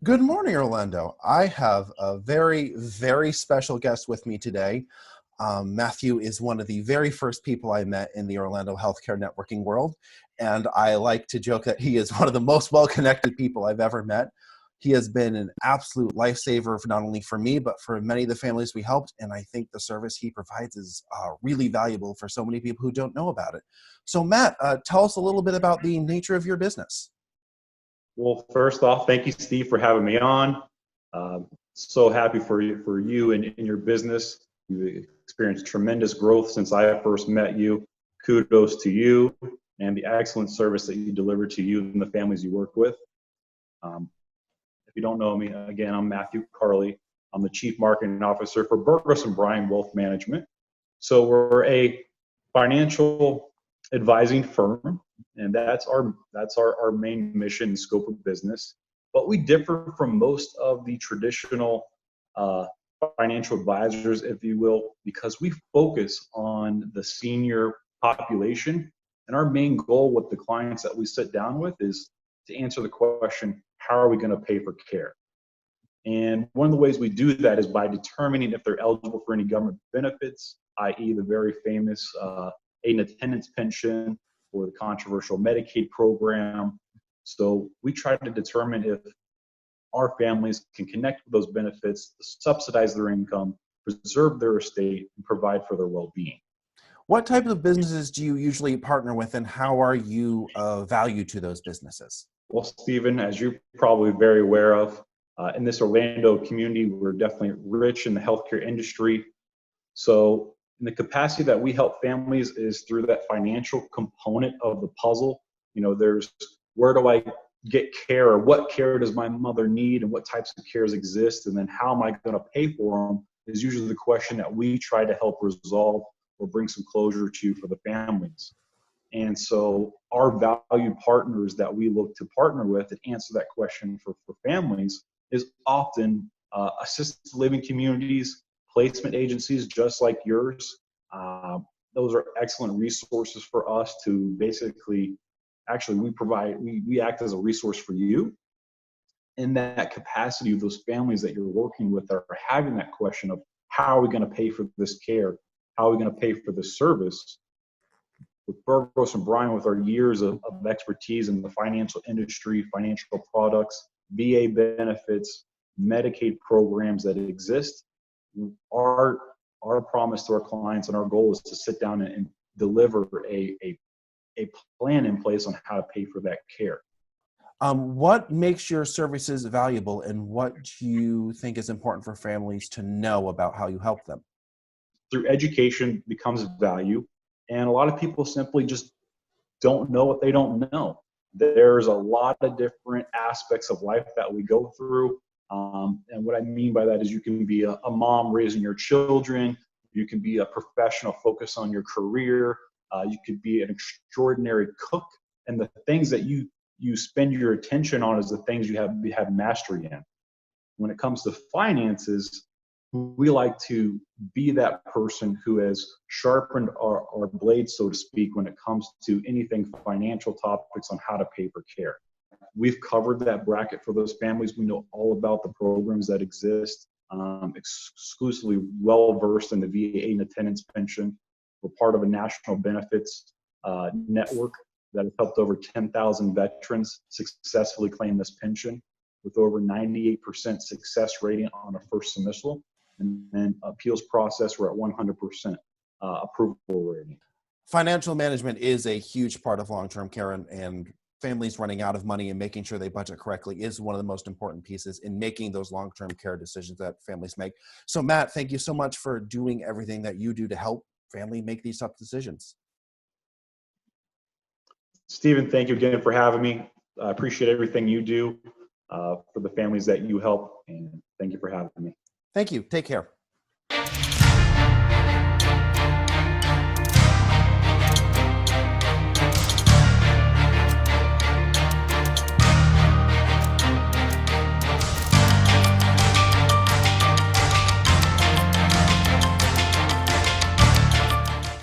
Good morning, Orlando. I have a very, very special guest with me today. Matthew is one of the very first people I met in the Orlando healthcare networking world, and I like to joke that he is one of the most well-connected people I've ever met. He has been an absolute lifesaver, not only for me, but for many of the families we helped, and I think the service he provides is really valuable for so many people who don't know about it. So Matt, tell us a little bit about the nature of your business. Well, first off, thank you, Steve, for having me on. So happy for you and in your business. You've experienced tremendous growth since I first met you. Kudos to you and the excellent service that you deliver to you and the families you work with. If you don't know me, again, I'm Matthew Carli. I'm the Chief Marketing Officer for Burgos Brein Wealth Management. So we're a financial advising firm, and that's our main mission and scope of business. But we differ from most of the traditional financial advisors, if you will, because we focus on the senior population. And our main goal with the clients that we sit down with is to answer the question, how are we going to pay for care? And one of the ways we do that is by determining if they're eligible for any government benefits, i.e. the very famous aid and attendance pension or the controversial Medicaid program. So we try to determine if our families can connect with those benefits, subsidize their income, preserve their estate, and provide for their well-being. What type of businesses do you usually partner with, and how are you of value to those businesses? Well, Stephen, as you're probably very aware of, in this Orlando community, we're definitely rich in the healthcare industry. So in the capacity that we help families is through that financial component of the puzzle. You know, there's where do I get care, or what care does my mother need, and what types of cares exist, and then how am I going to pay for them is usually the question that we try to help resolve or bring some closure to for the families. And so our valued partners that we look to partner with and answer that question for families is often assisted living communities, placement agencies just like yours. Those are excellent resources for us to basically, actually we act as a resource for you. In that capacity, of those families that you're working with are having that question of how are we going to pay for this care? How are we going to pay for this service? With Burgos and Brein, with our years of expertise in the financial industry, financial products, VA benefits, Medicaid programs that exist, our promise to our clients and our goal is to sit down and deliver a plan in place on how to pay for that care. What makes your services valuable, and what do you think is important for families to know about how you help them? Through education becomes value, and a lot of people simply just don't know what they don't know. There's a lot of different aspects of life that we go through. And what I mean by that is you can be a mom raising your children. You can be a professional focused on your career. You could be an extraordinary cook. And the things that you spend your attention on is the things you have mastery in. When it comes to finances, we like to be that person who has sharpened our blade, so to speak, when it comes to anything financial topics on how to pay for care. We've covered that bracket for those families. We know all about the programs that exist, exclusively well-versed in the VA aid and attendance pension. We're part of a national benefits network that has helped over 10,000 veterans successfully claim this pension, with over 98% success rating on a first submittal. And then appeals process, we're at 100% approval rating. Financial management is a huge part of long-term care, and families running out of money and making sure they budget correctly is one of the most important pieces in making those long-term care decisions that families make. So Matt, thank you so much for doing everything that you do to help family make these tough decisions. Stephen, thank you again for having me. I appreciate everything you do for the families that you help, and thank you for having me. Thank you. Take care.